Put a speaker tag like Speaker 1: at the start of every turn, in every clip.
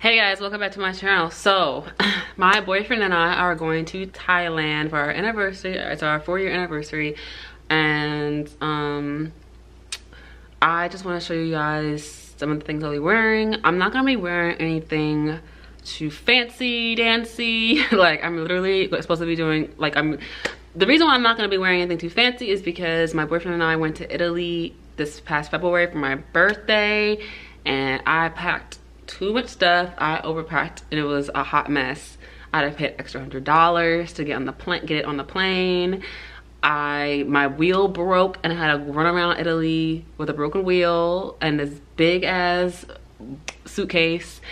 Speaker 1: Hey guys, welcome back to my channel. So my boyfriend and I are going to Thailand for our anniversary. It's our 4-year anniversary, and I just want to show you guys some of the things I'll be wearing. I'm not gonna be wearing anything too fancy dancy. Like, I'm literally supposed to be doing the reason why I'm not gonna be wearing anything too fancy is because my boyfriend and I went to Italy this past February for my birthday, and I packed too much stuff. I overpacked and it was a hot mess. I'd have paid extra $100 to get it on the plane. My wheel broke and I had to run around Italy with a broken wheel and this big ass suitcase.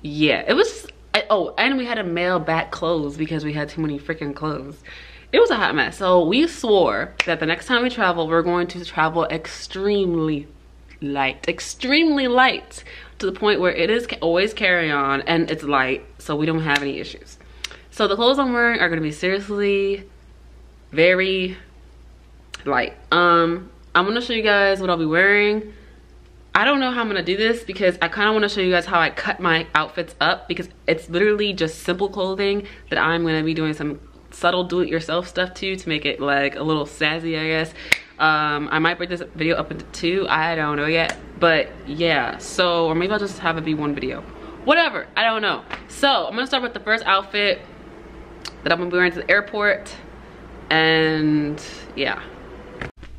Speaker 1: Yeah, it was. Oh, and we had to mail back clothes because we had too many freaking clothes. It was a hot mess. So we swore that the next time we travel, we're going to travel extremely light, to the point where it is always carry on and it's light, so we don't have any issues. So the clothes I'm wearing are going to be seriously very light. I'm going to show you guys what I'll be wearing. I don't know how I'm going to do this because I kind of want to show you guys how I cut my outfits up, because it's literally just simple clothing that I'm going to be doing some subtle do-it-yourself stuff to make it like a little sassy, I guess. I might break this video up into 2, I don't know yet, but yeah. So, or maybe I'll just have it be one video, whatever, I don't know. So I'm gonna start with the first outfit that I'm gonna be wearing to the airport, and yeah.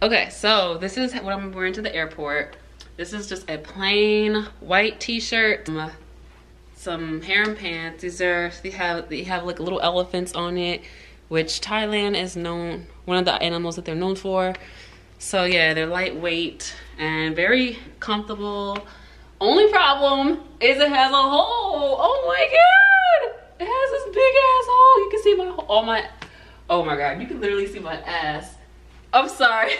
Speaker 1: Okay, so this is what I'm wearing to the airport. This is just a plain white t-shirt, some hair and pants. They have like little elephants on it, which Thailand is known, one of the animals that they're known for. So yeah, they're lightweight and very comfortable. Only problem is it has a hole. Oh my god! It has this big ass hole. You can see my oh my god, you can literally see my ass. I'm sorry.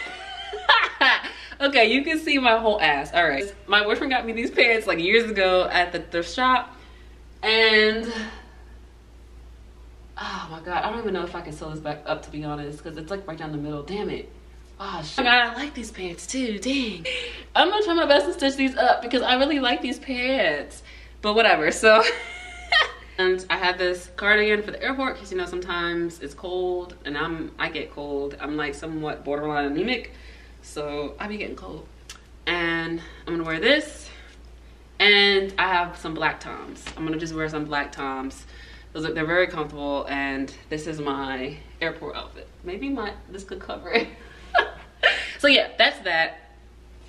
Speaker 1: Okay, you can see my whole ass. All right. My boyfriend got me these pants like years ago at the thrift shop, and oh my god, I don't even know if I can sew this back up, to be honest, because it's like right down the middle. Damn it. Oh shit. God, I like these pants too. Dang. I'm gonna try my best to stitch these up because I really like these pants. But whatever. So and I have this cardigan for the airport because, you know, sometimes it's cold and I get cold. I'm like somewhat borderline anemic, so I be getting cold. And I'm gonna wear this, and I have some black Toms. I'm gonna just wear some black Toms. They're very comfortable, and this is my airport outfit. Maybe this could cover it. So yeah, that's that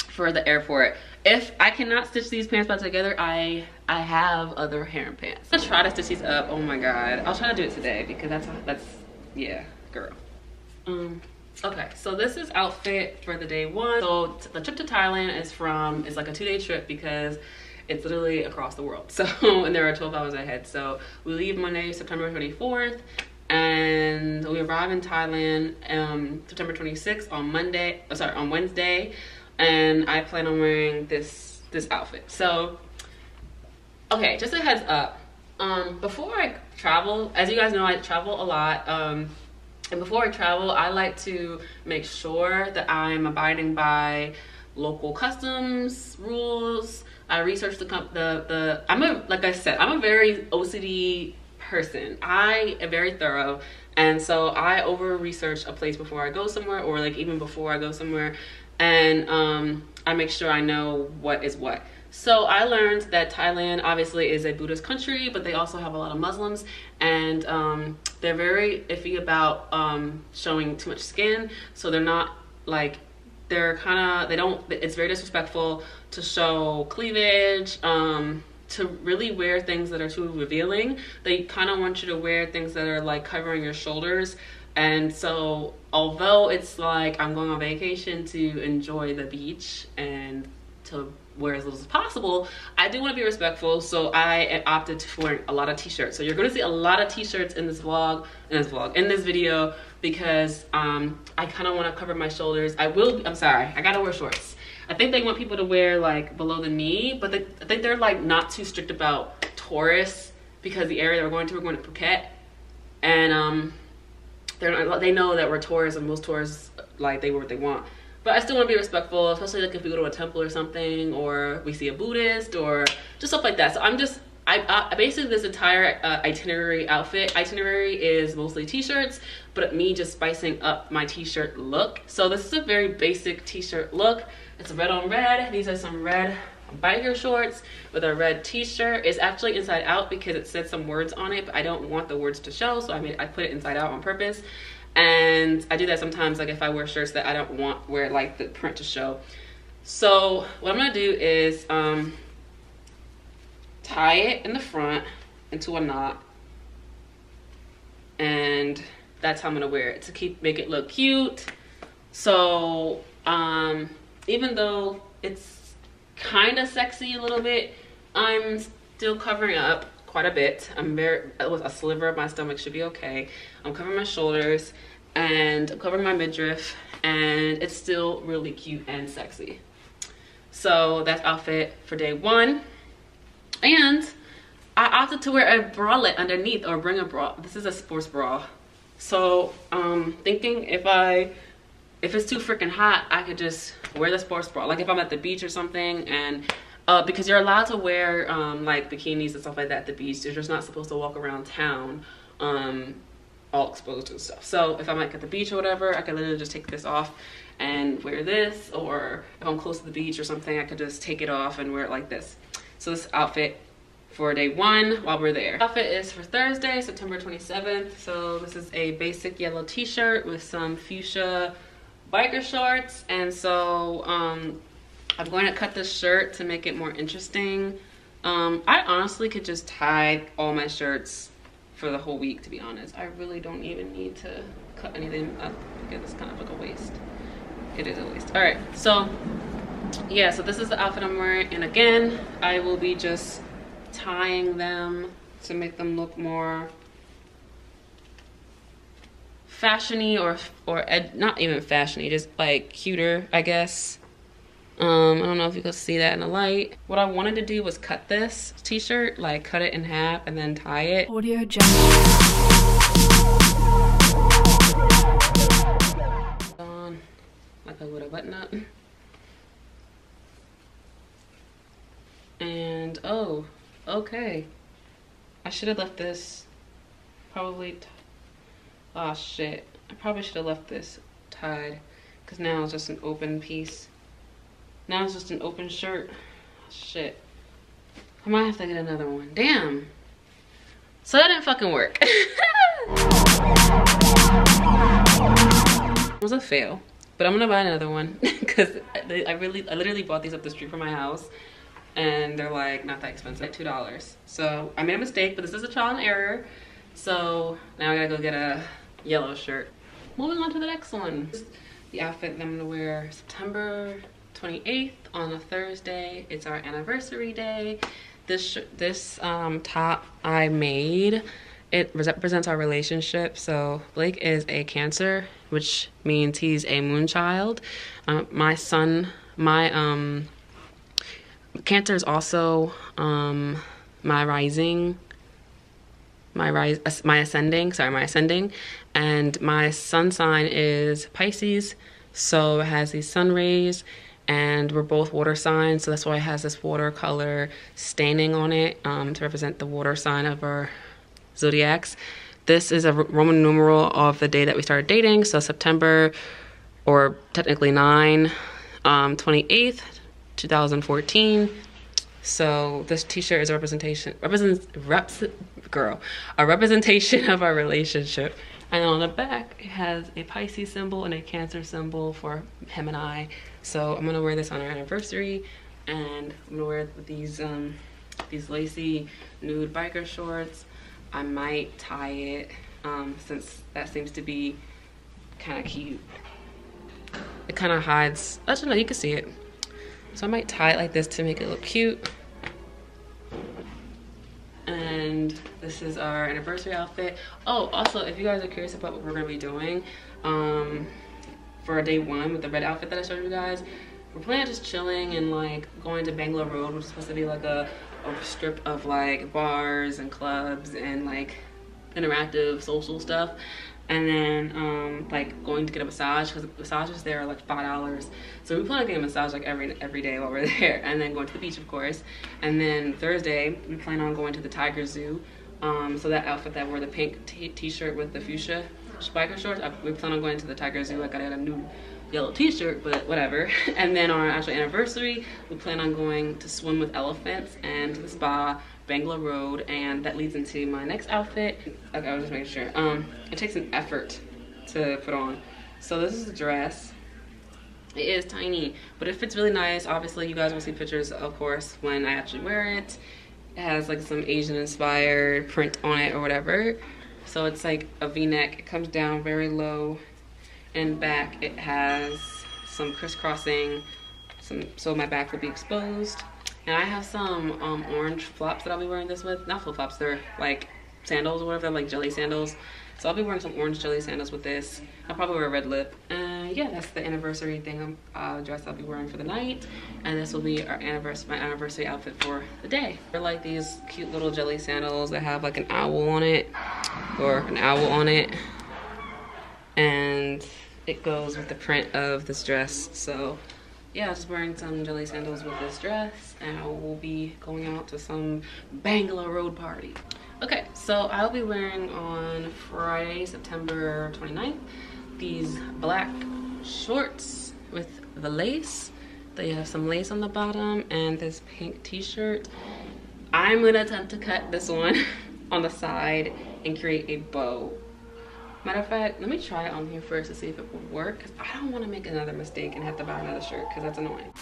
Speaker 1: for the airport. If I cannot stitch these pants back together, I have other hair and pants. I'm gonna try to stitch these up. Oh my god, I'll try to do it today because that's yeah, girl. Okay, so this is outfit for the day 1. So the trip to Thailand is like a 2-day trip because it's literally across the world. So, and there are 12 hours ahead. So we leave Monday, September 24th, and we arrive in Thailand September 26th on Wednesday. And I plan on wearing this outfit. So, okay, just a heads up. Before I travel, as you guys know, I travel a lot. And before I travel, I like to make sure that I'm abiding by local customs rules. I researched like I said, I'm a very OCD person. I am very thorough, and so I over research a place before I go somewhere, or like even before I go somewhere, and I make sure I know what is what. So I learned that Thailand obviously is a Buddhist country, but they also have a lot of Muslims, and they're very iffy about showing too much skin. So they're not like, it's very disrespectful to show cleavage, to really wear things that are too revealing. They kind of want you to wear things that are like covering your shoulders. And so although it's like I'm going on vacation to enjoy the beach and to wear as little as possible, I do want to be respectful, so I opted for wearing a lot of t-shirts. So you're going to see a lot of t-shirts in this video, because I kind of want to cover my shoulders. I'm sorry, I gotta wear shorts. I think they want people to wear like below the knee, but I think they're like not too strict about tourists, because the area we're going to Phuket, and they know that we're tourists, and most tourists like they wear what they want. But I still want to be respectful, especially like if we go to a temple or something, or we see a Buddhist or just stuff like that. So I I basically, this entire itinerary is mostly t-shirts, but me just spicing up my t-shirt look. So this is a very basic t-shirt look. It's red on red. These are some red biker shorts with a red t-shirt. It's actually inside out because it said some words on it, but I don't want the words to show, so I put it inside out on purpose. And I do that sometimes, like if I wear shirts that I don't want where like the print to show. So what I'm gonna do is tie it in the front into a knot, and that's how I'm gonna wear it to make it look cute. So even though it's kind of sexy a little bit, I'm still covering up quite a bit. With a sliver of my stomach should be okay. I'm covering my shoulders and I'm covering my midriff, and it's still really cute and sexy. So that's outfit for day 1. And I opted to wear a bralette underneath, or bring a bra. This is a sports bra. So thinking if it's too freaking hot, I could just wear the sports bra. Like if I'm at the beach or something, and because you're allowed to wear like bikinis and stuff like that at the beach. You're just not supposed to walk around town all exposed and stuff. So if I'm like at the beach or whatever, I could literally just take this off and wear this, or if I'm close to the beach or something, I could just take it off and wear it like this. So this outfit for day 1 while we're there. Outfit is for Thursday, September 27th. So this is a basic yellow t-shirt with some fuchsia biker shorts. And so I'm going to cut this shirt to make it more interesting. I honestly could just tie all my shirts for the whole week, to be honest. I really don't even need to cut anything up because it's kind of like a waste. It is a waste. All right, so yeah, so this is the outfit I'm wearing, and again, I will be just tying them to make them look more fashiony, or not even fashiony, just like cuter, I guess. I don't know if you can see that in the light. What I wanted to do was cut this t-shirt, like cut it in half and then tie it.
Speaker 2: Audio Jungle.
Speaker 1: On like a little button up. And oh, okay. I should have left this probably. Oh shit. I probably should have left this tied, because now it's just an open piece. Now it's just an open shirt. Shit. I might have to get another one. Damn. So that didn't fucking work. It was a fail. But I'm gonna buy another one because I literally bought these up the street from my house, and they're like not that expensive, like $2. So I made a mistake, but this is a trial and error. So now I gotta go get a yellow shirt. Moving on to the next one. The outfit that I'm gonna wear September 28th on a Thursday. It's our anniversary day. This top I made, it represents our relationship. So Blake is a Cancer, which means he's a moon child. My Cancer is also my ascending, and my sun sign is Pisces. So it has these sun rays, and we're both water signs, so that's why it has this watercolor staining on it to represent the water sign of our zodiacs. This is a Roman numeral of the day that we started dating, so September, or technically 9/28th, 2014. So this t-shirt is a representation of our relationship. And on the back, it has a Pisces symbol and a Cancer symbol for him and I. So I'm gonna wear this on our anniversary, and I'm gonna wear these lacy nude biker shorts. I might tie it, since that seems to be kind of cute. It kind of hides, actually no, you can see it. So I might tie it like this to make it look cute. And this is our anniversary outfit. Oh, also, if you guys are curious about what we're gonna be doing for our day 1 with the red outfit that I showed you guys, we're planning on just chilling and like going to Bangalore Road, which is supposed to be like a strip of like bars and clubs and like interactive social stuff. and then like going to get a massage, because massages there are like $5. So we plan on getting a massage like every day while we're there, and then going to the beach, of course. And then Thursday we plan on going to the Tiger Zoo. So that outfit that wore the pink t-shirt with the fuchsia biker shorts, we plan on going to the Tiger Zoo. I gotta get a new yellow t-shirt, but whatever. And then on our actual anniversary, we plan on going to swim with elephants and to the spa, Bangla Road, and that leads into my next outfit. Okay, I was just making sure. It takes an effort to put on. So this is a dress. It is tiny, but it fits really nice. Obviously, you guys will see pictures, of course, when I actually wear it. It has like some Asian inspired print on it or whatever. So it's like a V-neck. It comes down very low, and back it has some crisscrossing, so my back will be exposed. And I have some orange flops that I'll be wearing this with. Not flip-flops, they're like sandals or whatever. They're like jelly sandals. So I'll be wearing some orange jelly sandals with this. I'll probably wear a red lip. Yeah, that's the anniversary thing dress I'll be wearing for the night. And this will be our my anniversary outfit for the day. They're like these cute little jelly sandals that have like an owl on it, or an owl on it. And it goes with the print of this dress. So yeah, I'm just wearing some jelly sandals with this dress, and I will be going out to some Bangla Road party. Okay, so I'll be wearing on Friday, September 29th, these black shorts with the lace. They have some lace on the bottom and this pink t-shirt. I'm gonna attempt to cut this one on the side and create a bow. Matter of fact, let me try it on here first to see if it will work, because I don't want to make another mistake and have to buy another shirt, because that's annoying.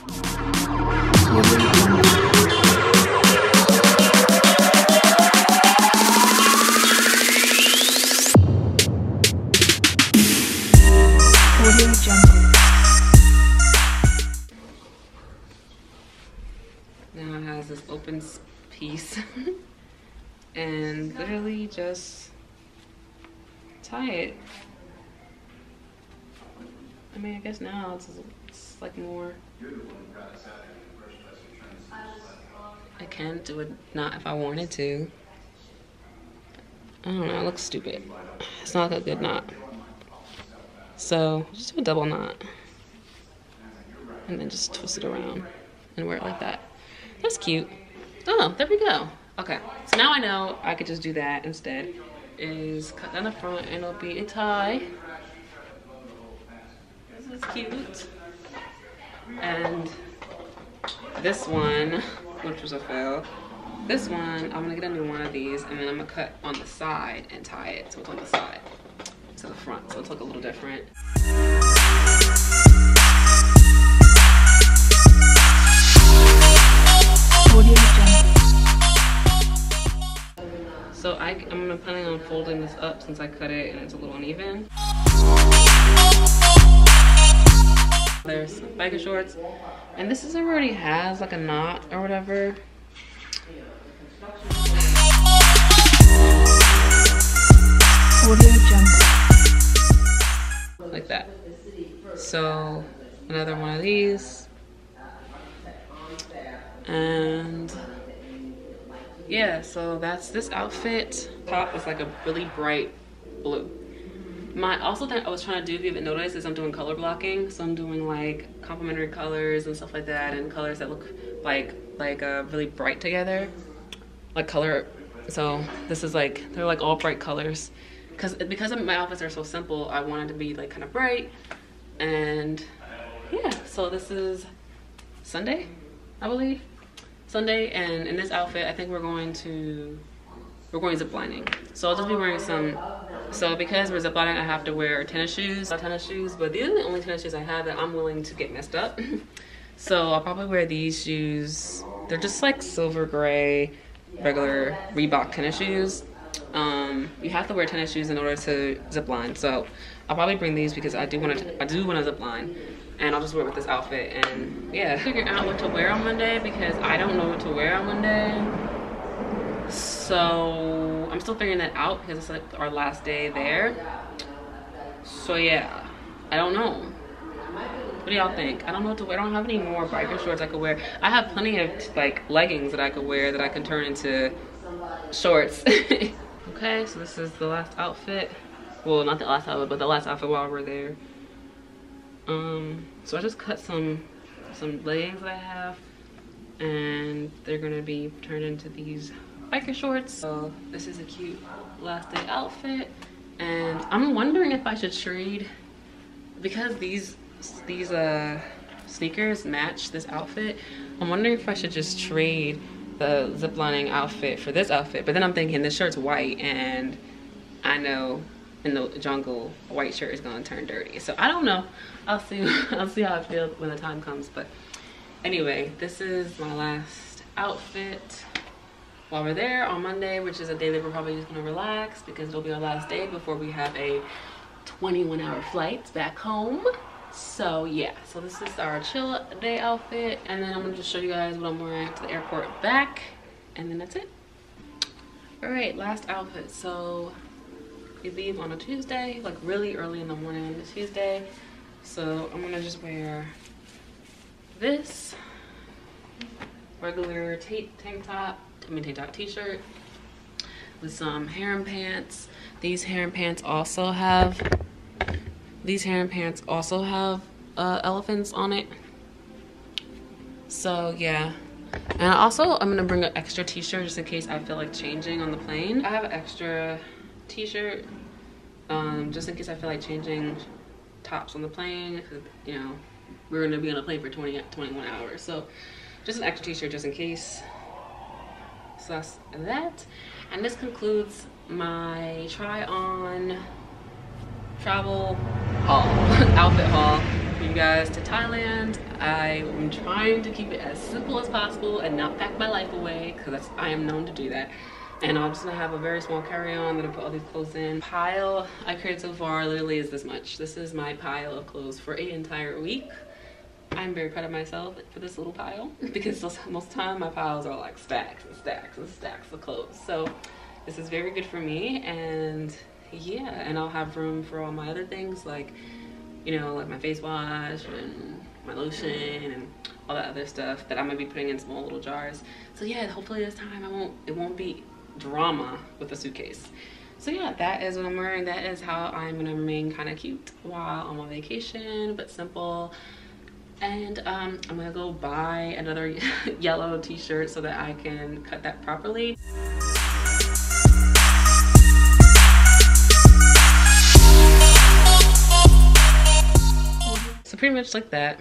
Speaker 1: Now it has this open piece and literally just tie it. I mean, I guess now it's like more. I can do it not if I wanted to. I don't know, it looks stupid. It's not like a good knot. So just do a double knot and then just twist it around and wear it like that. That's cute. Oh, there we go. Okay, so now I know I could just do that instead. Is cut down the front and it'll be a tie. This is cute. And this one, which was a fail, this one, I'm gonna get a new one of these, and then I'm gonna cut on the side and tie it so it's on the side to the front, so it's look a little different. So I'm planning on folding this up since I cut it and it's a little uneven. There's some biker shorts, and this already has like a knot or whatever. Like that. So another one of these, and yeah, so that's this outfit. Top is like a really bright blue. My also thing I was trying to do, if you haven't noticed, is I'm doing color blocking. So I'm doing like complementary colors and stuff like that, and colors that look like really bright together, like color. So this is like, they're like all bright colors, because my outfits are so simple. I wanted to be like kind of bright, and yeah. So this is Sunday, I believe. Sunday, and in this outfit I think we're going zip lining. So I'll just be wearing some, so because we're zip lining I have to wear tennis shoes, but these are the only tennis shoes I have that I'm willing to get messed up. So I'll probably wear these shoes. They're just like silver gray regular Reebok tennis shoes. You have to wear tennis shoes in order to zip line, so I'll probably bring these because I do want to zip line. And I'll just wear it with this outfit, and yeah. Figure out what to wear on Monday because I don't know what to wear on Monday. So I'm still figuring that out because it's like our last day there. So yeah, I don't know. What do y'all think? I don't know what to wear. I don't have any more biker shorts I could wear. I have plenty of like leggings that I could wear that I can turn into shorts. Okay, so this is the last outfit. Well, not the last outfit, but the last outfit while we're there. So I just cut some leggings that I have, and they're gonna be turned into these biker shorts. So this is a cute last day outfit, and I'm wondering if I should trade, because these sneakers match this outfit. I'm wondering if I should just trade the ziplining outfit for this outfit, but then I'm thinking this shirt's white, and I know in the jungle a white shirt is gonna turn dirty, so I don't know. I'll see how I feel when the time comes. But anyway, this is my last outfit while we're there on Monday, which is a day that we're probably just gonna relax because it'll be our last day before we have a 21-hour flight back home. So yeah, so this is our chill day outfit, and then I'm gonna just show you guys what I'm wearing to the airport back, and then that's it. All right, last outfit. So we leave on a Tuesday, like really early in the morning on a Tuesday. So I'm gonna just wear this regular tank top t-shirt with some harem pants. These harem pants also have elephants on it. So yeah, and I'm gonna bring an extra t-shirt just in case I feel like changing on the plane. I have an extra t-shirt just in case I feel like changing tops on the plane, because you know we're gonna be on a plane for 21 hours, so just an extra t-shirt just in case. So that's that, and this concludes my try on travel haul outfit haul for you guys to Thailand. I'm trying to keep it as simple as possible and not pack my life away, because I am known to do that. And I'm just gonna have a very small carry-on that I put all these clothes in. Pile I created so far literally is this much. This is my pile of clothes for an entire week. I'm very proud of myself for this little pile, because most of the time my piles are like stacks and stacks and stacks of clothes. So this is very good for me, and yeah, and I'll have room for all my other things, like, you know, like my face wash and my lotion and all that other stuff that I'm gonna be putting in small little jars. So yeah, hopefully this time it won't be drama with the suitcase. So yeah, that is what I'm wearing. That is how I'm gonna remain kind of cute while I'm on vacation, but simple. And I'm gonna go buy another yellow t-shirt so that I can cut that properly. So pretty much like that.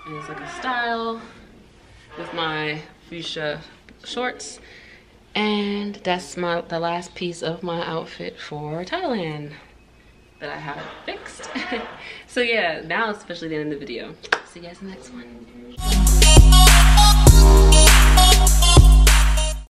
Speaker 1: And it's like a style with my fuchsia shorts, and that's the last piece of my outfit for Thailand that I have fixed. So yeah, now it's officially the end of the video. See you guys in the next one.